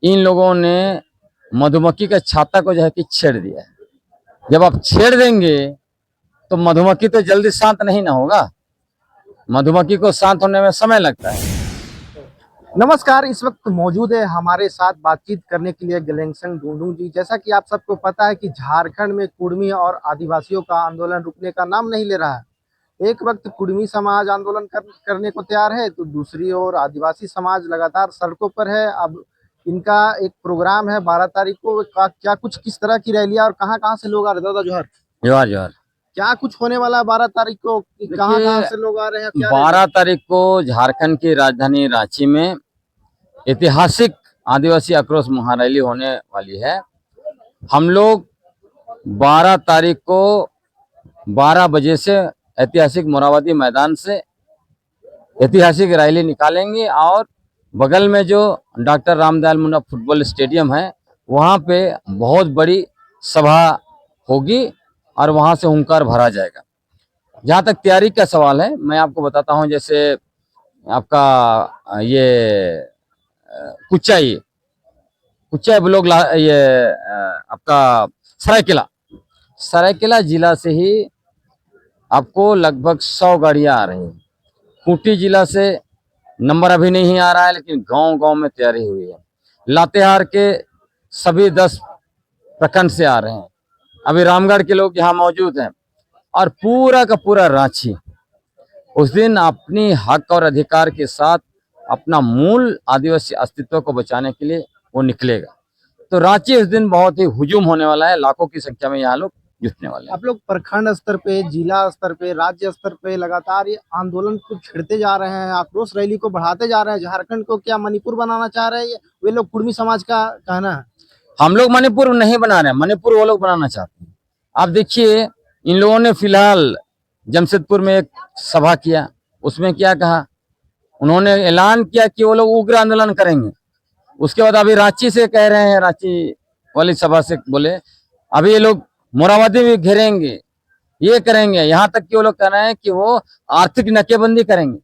इन लोगों ने मधुमक्खी का छाता को जो है कि छेड़ दिया है। जब आप छेड़ देंगे तो मधुमक्खी तो जल्दी शांत नहीं ना होगा, मधुमक्खी को शांत होने में समय लगता है। नमस्कार। इस वक्त मौजूद है हमारे साथ बातचीत करने के लिए गलेंगसंग ढूंढू जी। जैसा कि आप सबको पता है कि झारखंड में कुर्मी और आदिवासियों का आंदोलन रुकने का नाम नहीं ले रहा है। एक वक्त कुर्मी समाज आंदोलन करने को तैयार है तो दूसरी ओर आदिवासी समाज लगातार सड़कों पर है। अब इनका एक प्रोग्राम है 12 तारीख को। क्या कुछ किस तरह की रैलियां और कहाँ से लोग आ रहे हैं? दादा जोहर। जोहार जोहार। क्या कुछ होने वाला है 12 तारीख को? कहाँ से लोग आ रहे हैं? क्या 12 तारीख को झारखंड की राजधानी रांची में ऐतिहासिक आदिवासी आक्रोश महारैली होने वाली है। हम लोग 12 तारीख को 12 बजे से ऐतिहासिक मोराबादी मैदान से ऐतिहासिक रैली निकालेंगे और बगल में जो doctor Ramdayal Munda football stadium है वहाँ पे बहुत बड़ी सभा होगी और वहाँ से हुंकार भरा जाएगा। जहाँ तक तैयारी का सवाल है मैं आपको बताता हूँ, जैसे आपका ये कुचाई ब्लॉक ये आपका सरायकेला जिला से ही आपको लगभग 100 गाड़ियां आ रही हैं। खूंटी जिला से नंबर अभी नहीं आ रहा है, लेकिन गांव गांव में तैयारी हुई है। लातेहार के सभी 10 प्रखंड से आ रहे हैं। अभी रामगढ़ के लोग यहाँ मौजूद हैं और पूरा का पूरा रांची उस दिन अपनी हक और अधिकार के साथ अपना मूल आदिवासी अस्तित्व को बचाने के लिए वो निकलेगा। तो रांची इस दिन बहुत ही हुजूम होने वाला है, लाखों की संख्या में यहाँ लोग जुटने वाले हैं। आप लोग प्रखंड स्तर पे, जिला स्तर पे, राज्य स्तर पे लगातार ये आंदोलन को छिड़ते जा रहे हैं, आक्रोश रैली को बढ़ाते जा रहे हैं। झारखंड को क्या मणिपुर बनाना चाह रहे हैं? वे लोग कुर्मी समाज का कहना है। हम लोग मणिपुर नहीं बना रहे हैं, मणिपुर वो लोग बनाना चाहते हैं। आप देखिए, इन लोगों ने फिलहाल जमशेदपुर में एक सभा किया, उसमें क्या कहा, उन्होंने ऐलान किया कि वो लोग उग्र आंदोलन करेंगे। उसके बाद अभी रांची से कह रहे हैं, रांची वाली सभा से बोले अभी ये लोग मोराबादी भी घेरेंगे, ये करेंगे, यहाँ तक कि वो लोग कह रहे हैं कि वो आर्थिक नाकेबंदी करेंगे।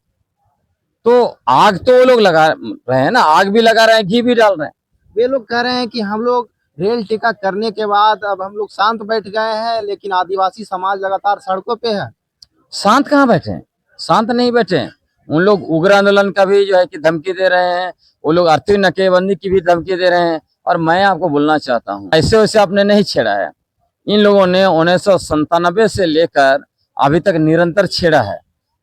तो आग तो वो लोग लगा रहे हैं ना, आग भी लगा रहे हैं, घी भी डाल रहे हैं। वे लोग कह रहे हैं कि हम लोग रेल टिकट करने के बाद अब हम लोग शांत बैठ गए हैं, लेकिन आदिवासी समाज लगातार सड़कों पे है। शांत कहाँ बैठे हैं? शांत नहीं बैठे हैं। उन लोग उग्र आंदोलन का भी जो है कि धमकी दे रहे हैं, वो लोग आर्थिक नाकेबंदी की भी धमकी दे रहे हैं। और मैं आपको बोलना चाहता हूँ, ऐसे वैसे आपने नहीं छेड़ा है। इन लोगों ने 1997 से लेकर अभी तक निरंतर छेड़ा है।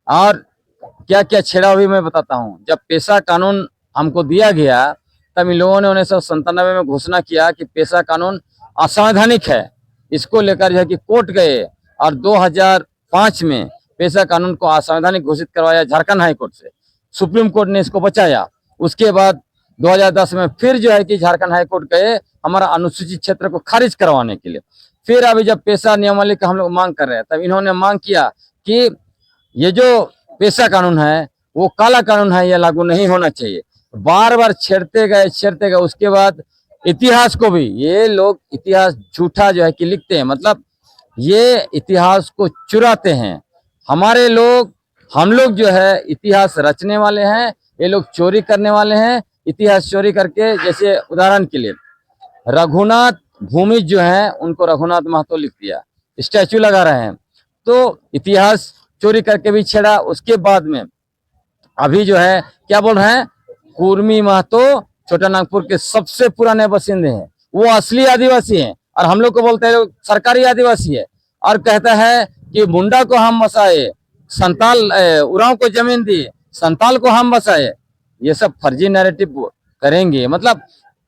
और क्या क्या छेड़ा अभी मैं बताता हूँ। जब पेशा कानून हमको दिया गया तब इन लोगों ने 1997 में घोषणा किया कि पेशा कानून असंवैधानिक है। इसको लेकर जो है कि कोर्ट गए और 2005 में पेशा कानून को असंवैधानिक घोषित करवाया झारखंड हाई कोर्ट से। सुप्रीम कोर्ट ने इसको बचाया। उसके बाद 2010 में फिर जो है कि झारखंड हाई कोर्ट गए हमारा अनुसूचित क्षेत्र को खारिज करवाने के लिए। फिर अभी जब पेशा नियमावली का हम लोग मांग कर रहे हैं तब इन्होंने मांग किया कि ये जो पेशा कानून है वो काला कानून है, ये लागू नहीं होना चाहिए। बार बार छेड़ते गए। उसके बाद इतिहास को भी ये लोग इतिहास झूठा जो है कि लिखते हैं, मतलब ये इतिहास को चुराते हैं। हमारे लोग, हम लोग जो है इतिहास रचने वाले हैं, ये लोग चोरी करने वाले हैं। इतिहास चोरी करके, जैसे उदाहरण के लिए रघुनाथ भूमि जो है उनको रघुनाथ महतो लिख दिया, स्टैचू लगा रहे हैं। तो इतिहास चोरी करके भी छेड़ा। उसके बाद में अभी जो है क्या बोल रहे हैं, कुर्मी महतो छोटा नागपुर के सबसे पुराने बासिंदे हैं, वो असली आदिवासी हैं। और हम लोग को बोलते हैं सरकारी आदिवासी है। और कहता है कि मुंडा को हम बसाए, संताल उरांव को जमीन दी, संताल को हम बसाए। ये सब फर्जी नैरेटिव करेंगे। मतलब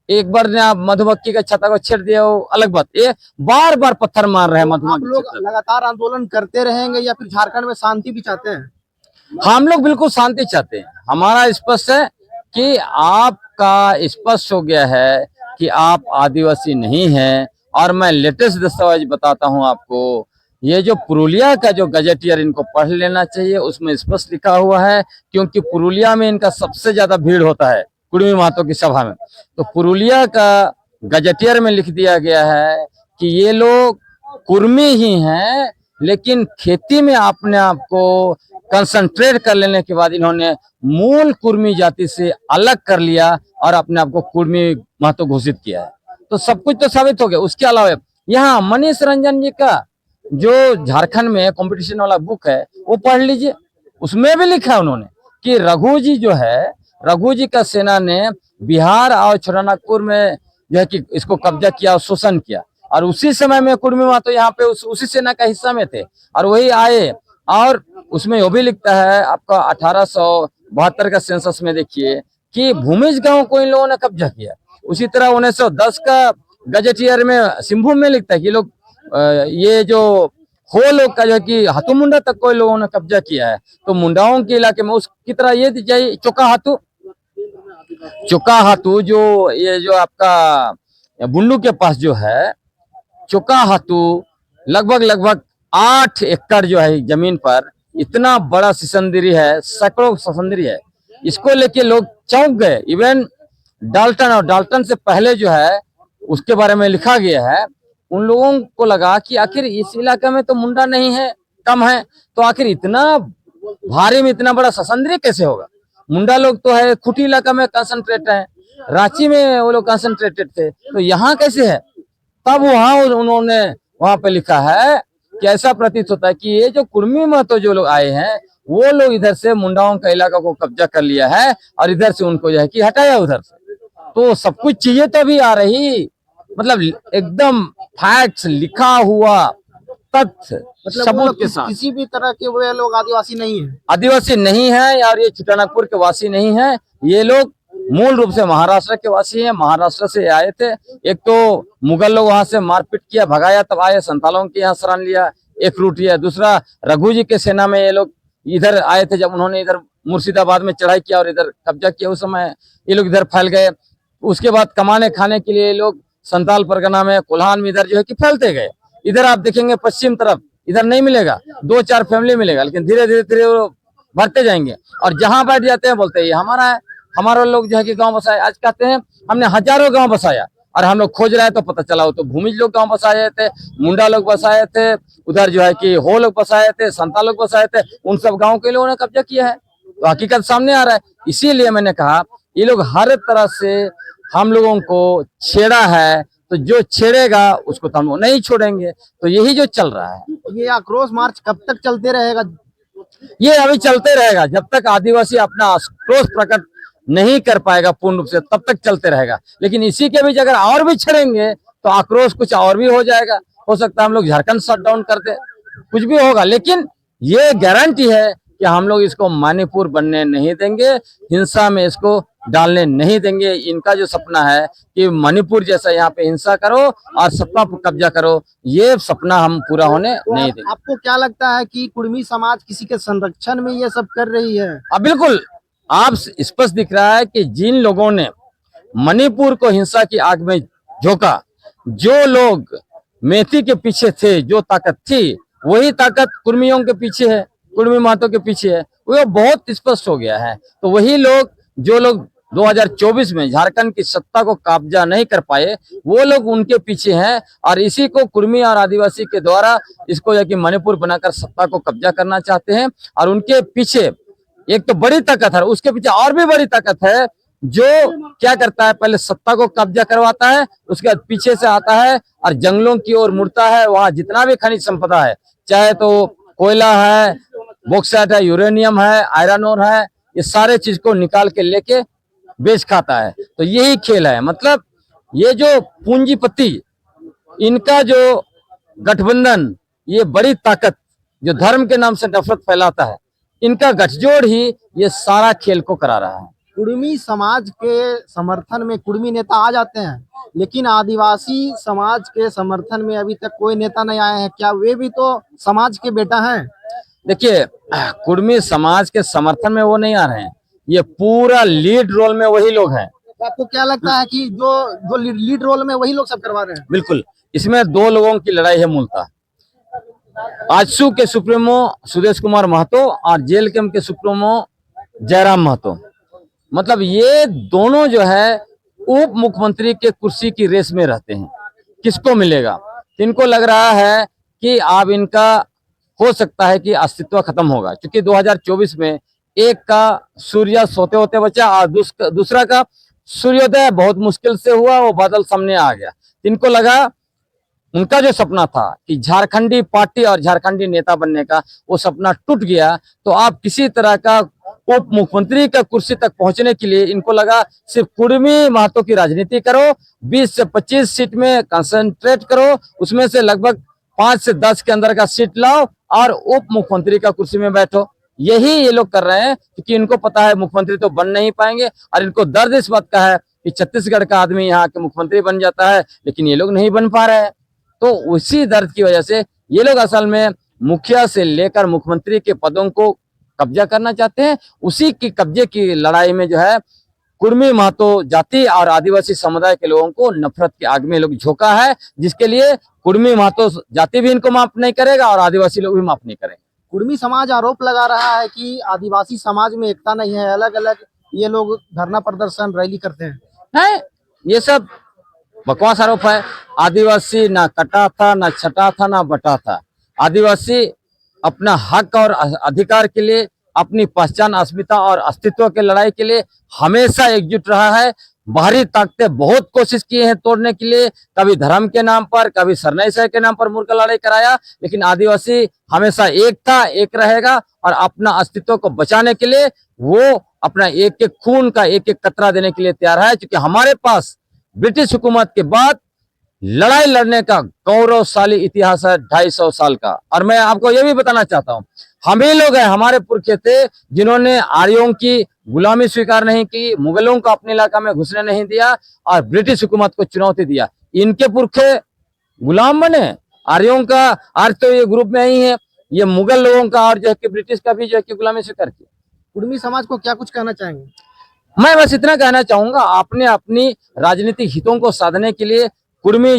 एक बार ने आप मधुमक्खी का छत्ता को छेड़ दिया वो अलग बात, ये बार बार पत्थर मार रहे हैं आप मधुमक्खी लोग छत्ता। लगातार आंदोलन करते रहेंगे या फिर झारखंड में शांति भी चाहते हैं? हम लोग बिल्कुल शांति चाहते हैं। हमारा स्पष्ट है कि आपका स्पष्ट हो गया है कि आप आदिवासी नहीं हैं। और मैं लेटेस्ट दस्तावेज बताता हूं आपको, ये जो पुरुलिया का जो गजेटियर, इनको पढ़ लेना चाहिए। उसमें स्पष्ट लिखा हुआ है, क्योंकि पुरुलिया में इनका सबसे ज्यादा भीड़ होता है कुर्मी महतो की सभा में। तो पुरुलिया का गजेटियर में लिख दिया गया है कि ये लोग कुर्मी ही हैं, लेकिन खेती में अपने आप को कंसंट्रेट कर लेने के बाद इन्होंने मूल कुर्मी जाति से अलग कर लिया और अपने आप को कुर्मी महतो घोषित किया है। तो सब कुछ तो साबित हो गया। उसके अलावा यहाँ मनीष रंजन जी का जो झारखंड में कंपटीशन वाला बुक है वो पढ़ लीजिए, उसमें भी लिखा है उन्होंने कि रघु जी जो है, रघु जी का सेना ने बिहार और छोटानागपुर में जो है कि इसको कब्जा किया और शोषण किया, और उसी समय में कुर्मी महतो यहाँ पे उसी सेना का हिस्सा में थे और वही आए। और उसमें वो भी लिखता है आपका 1872 का सेंसस में देखिए कि भूमिज गांव को इन लोगों ने कब्जा किया। उसी तरह 1910 का गजेटियर में सिंहभूम में लिखता है कि लोग ये जो हो लोग का जो है कि हाथू मुंडा तक को लोगों ने कब्जा किया है। तो मुंडाओं के इलाके में उसकी तरह ये जाइए चोका हाथू जो ये जो आपका बुंडू के पास जो है चोका हाथू लगभग 8 एकड़ जो है जमीन पर इतना बड़ा सिसंदरी है, सैकड़ों सिसंदरी है। इसको लेके लोग चौंक गए। इवन डाल्टन और डाल्टन से पहले जो है उसके बारे में लिखा गया है, उन लोगों को लगा कि आखिर इस इलाके में तो मुंडा नहीं है, कम है, तो आखिर इतना भारी में इतना बड़ा सिसंदरी कैसे होगा। मुंडा लोग तो है खुटी इलाका में कंसंट्रेट है, रांची में वो लोग कंसंट्रेटेड थे, तो यहाँ कैसे है। तब वहां उन्होंने वहां पे लिखा है कि ऐसा प्रतीत होता है कि ये जो कुर्मी महतो जो लोग आए हैं वो लोग इधर से मुंडाओं का इलाका को कब्जा कर लिया है और इधर से उनको जो है कि हटाया उधर से। तो सब कुछ चीजें तो भी आ रही, मतलब एकदम फैक्ट्स लिखा हुआ तथ्य मतलब सबूत के साथ। किसी भी तरह के वो लोग आदिवासी नहीं है, आदिवासी नहीं है और ये छोटानागपुर के वासी नहीं है। ये लोग मूल रूप से महाराष्ट्र के वासी हैं, महाराष्ट्र से आए थे। एक तो मुगल लोग वहां से मारपीट किया, भगाया, तब आए, संतालों के यहाँ शरण लिया, एक रूट लिया। दूसरा रघु जी के सेना में ये लोग इधर आए थे, जब उन्होंने इधर मुर्शिदाबाद में चढ़ाई किया और इधर कब्जा किया, उस समय ये लोग इधर फैल गए। उसके बाद कमाने खाने के लिए ये लोग संताल परगना में, कोल्हान में इधर जो है कि फैलते गए। इधर आप देखेंगे पश्चिम तरफ इधर नहीं मिलेगा, 2-4 फैमिली मिलेगा, लेकिन धीरे धीरे वो बढ़ते जाएंगे और जहां बैठ जाते हैं बोलते हैं ये हमारा है। हमारा लोग जो है कि गांव बसाए, आज कहते हैं हमने हजारों गांव बसाया, और हम लोग खोज रहे हैं तो पता चला वो तो भूमिज लोग गांव बसाए थे, मुंडा लोग बसाए थे, उधर जो है कि हो लोग बसाए थे, संता लोग बसाए थे, उन सब गाँव के लोगों ने कब्जा किया है। तो हकीकत सामने आ रहा है। इसीलिए मैंने कहा ये लोग हर तरह से हम लोगों को छेड़ा है, तो जो छेड़ेगा उसको तो हम लोग नहीं छोड़ेंगे। तो यही जो चल रहा है। ये आक्रोश मार्च कब तक चलते रहेगा? ये अभी चलते रहेगा जब तक आदिवासी अपना आक्रोश प्रकट नहीं कर पाएगा पूर्ण रूप से, तब तक चलते रहेगा। लेकिन इसी के बीच अगर और भी छेड़ेंगे तो आक्रोश कुछ और भी हो जाएगा। हो सकता है हम लोग झारखंड शट डाउन कर दे, कुछ भी होगा, लेकिन ये गारंटी है कि हम लोग इसको मणिपुर बनने नहीं देंगे, हिंसा में इसको डालने नहीं देंगे। इनका जो सपना है कि मणिपुर जैसा यहाँ पे हिंसा करो और सत्ता पर कब्जा करो, ये सपना हम पूरा होने नहीं देंगे। आपको क्या लगता है कि कुर्मी समाज किसी के संरक्षण में ये सब कर रही है? अब बिल्कुल आप स्पष्ट दिख रहा है कि जिन लोगों ने मणिपुर को हिंसा की आग में झोंका, जो लोग मेथी के पीछे थे, जो ताकत थी, वही ताकत कुर्मियों के पीछे है, कुर्मी महतो के पीछे है, वो बहुत स्पष्ट हो गया है। तो वही लोग, जो लोग 2024 में झारखंड की सत्ता को कब्जा नहीं कर पाए, वो लोग उनके पीछे हैं और इसी को कुर्मी और आदिवासी के द्वारा इसको जो कि मणिपुर बनाकर सत्ता को कब्जा करना चाहते हैं। और उनके पीछे एक तो बड़ी ताकत है, उसके पीछे और भी बड़ी ताकत है, जो क्या करता है, पहले सत्ता को कब्जा करवाता है, उसके बाद पीछे से आता है और जंगलों की ओर मुड़ता है। वहां जितना भी खनिज संपदा है, चाहे तो कोयला है, बॉक्साइट है, यूरेनियम है, आयरन ओर है, ये सारे चीज को निकाल के लेके बेच खाता है। तो यही खेल है। मतलब ये जो पूंजीपति, इनका जो गठबंधन, ये बड़ी ताकत जो धर्म के नाम से नफरत फैलाता है, इनका गठजोड़ ही ये सारा खेल को करा रहा है। कुर्मी समाज के समर्थन में कुर्मी नेता आ जाते हैं, लेकिन आदिवासी समाज के समर्थन में अभी तक कोई नेता नहीं आए हैं। क्या वे भी तो समाज के बेटा हैं? देखिए, कुर्मी समाज के समर्थन में वो नहीं आ रहे हैं, ये पूरा लीड रोल में वही लोग हैं। तो आपको क्या लगता है कि जो लीड रोल में वही लोग सब करवा रहे हैं? बिल्कुल, इसमें दो लोगों की लड़ाई है मूलतः। आजसू के सुप्रीमो सुदेश कुमार महतो और जेएलकेएम के सुप्रीमो जयराम महतो, मतलब ये दोनों जो है उप मुख्यमंत्री के कुर्सी की रेस में रहते हैं। किसको मिलेगा? इनको लग रहा है कि अब इनका हो सकता है कि अस्तित्व खत्म होगा, क्योंकि 2024 में एक का सूर्य सोते होते बचा और दूसरा का सूर्योदय बहुत मुश्किल से हुआ, वो बादल सामने आ गया। इनको लगा, उनका जो सपना था कि झारखंडी पार्टी और झारखंडी नेता बनने का, वो सपना टूट गया। तो आप किसी तरह का उप मुख्यमंत्री का कुर्सी तक पहुंचने के लिए इनको लगा सिर्फ कुर्मी महतो की राजनीति करो, 20 से 25 सीट में कंसंट्रेट करो, उसमें से लगभग 5 से 10 के अंदर का सीट लाओ और उप मुख्यमंत्री का कुर्सी में बैठो। यही ये लोग कर रहे हैं, क्योंकि इनको पता है मुख्यमंत्री तो बन नहीं पाएंगे, और इनको दर्द इस बात का है कि छत्तीसगढ़ का आदमी यहाँ के मुख्यमंत्री बन जाता है, लेकिन ये लोग नहीं बन पा रहे हैं। तो उसी दर्द की वजह से ये लोग असल में मुखिया से लेकर मुख्यमंत्री के पदों को कब्जा करना चाहते हैं। उसी की कब्जे की लड़ाई में जो है कुर्मी महतो जाति और आदिवासी समुदाय के लोगों को नफरत के आग में लोग झोंका है, जिसके लिए कुर्मी महतो जाति भी इनको माफ नहीं करेगा और आदिवासी लोग भी माफ नहीं करेंगे। कुर्मी समाज आरोप लगा रहा है कि आदिवासी समाज में एकता नहीं है, अलग अलग ये लोग धरना प्रदर्शन रैली करते हैं। ये सब बकवास आरोप है। आदिवासी ना कटा था, ना छटा था, ना बटा था। आदिवासी अपना हक और अधिकार के लिए, अपनी पहचान, अस्मिता और अस्तित्व के लड़ाई के लिए हमेशा एकजुट रहा है। बाहरी ताकतें बहुत कोशिश की हैं तोड़ने के लिए, कभी धर्म के नाम पर, कभी सरनाई के नाम पर मुर्गा लड़ाई कराया, लेकिन आदिवासी हमेशा एक था, एक रहेगा, और अपना अस्तित्व को बचाने के लिए वो अपना एक एक खून का एक एक कतरा देने के लिए तैयार है। क्योंकि हमारे पास ब्रिटिश हुकूमत के बाद लड़ाई लड़ने का गौरवशाली इतिहास है 250 साल का। और मैं आपको यह भी बताना चाहता हूं, हम ही लोग हैं, हमारे पुरखे थे जिन्होंने आर्यों की गुलामी स्वीकार नहीं की, मुगलों को अपने इलाका में घुसने नहीं दिया और ब्रिटिश हुकूमत को चुनौती दिया। इनके पुरखे गुलाम बने। आर्यों का आज तो ये ग्रुप में ही है, ये मुगल लोगों का और जो है कि ब्रिटिश का भी जो है कि गुलामी स्वीकार किया। कुर्मी समाज को क्या कुछ कहना चाहेंगे? मैं बस इतना कहना चाहूंगा, आपने अपनी राजनीतिक हितों को साधने के लिए कुर्मी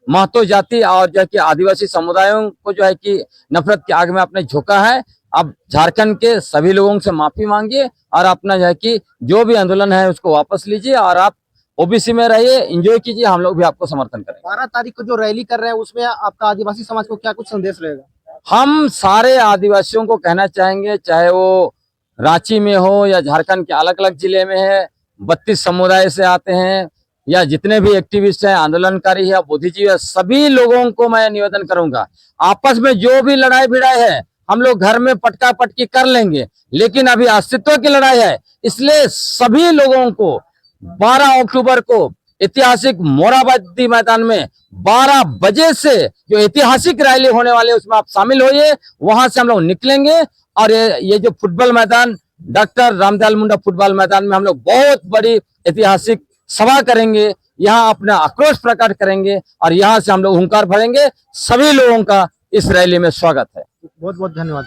महतो जाति और जो है कि आदिवासी समुदायों को जो है कि नफरत की आग में आपने झोंका है। अब झारखंड के सभी लोगों से माफी मांगिए और अपना जो है कि जो भी आंदोलन है उसको वापस लीजिए और आप ओबीसी में रहिए, एंजॉय कीजिए, हम लोग भी आपको समर्थन करेंगे। 12 तारीख को जो रैली कर रहे हैं उसमें आपका आदिवासी समाज को क्या कुछ संदेश रहेगा? हम सारे आदिवासियों को कहना चाहेंगे, चाहे वो रांची में हो या झारखंड के अलग अलग जिले में है, 32 समुदाय से आते हैं या जितने भी एक्टिविस्ट हैं, आंदोलनकारी है, बुद्धिजीवी है, सभी लोगों को मैं निवेदन करूंगा, आपस में जो भी लड़ाई भिड़ाई है हम लोग घर में पटका पटकी कर लेंगे, लेकिन अभी अस्तित्व की लड़ाई है। इसलिए सभी लोगों को 12 अक्टूबर को ऐतिहासिक मोरहाबादी मैदान में 12 बजे से जो ऐतिहासिक रैली होने वाली है उसमें आप शामिल होइए। वहां से हम लोग निकलेंगे और ये जो फुटबॉल मैदान, डॉक्टर रामदयाल मुंडा फुटबॉल मैदान में हम लोग बहुत बड़ी ऐतिहासिक सभा करेंगे, यहाँ अपना आक्रोश प्रकट करेंगे और यहाँ से हम लोग हुंकार भरेंगे। सभी लोगों का इस रैली में स्वागत है। बहुत बहुत धन्यवाद।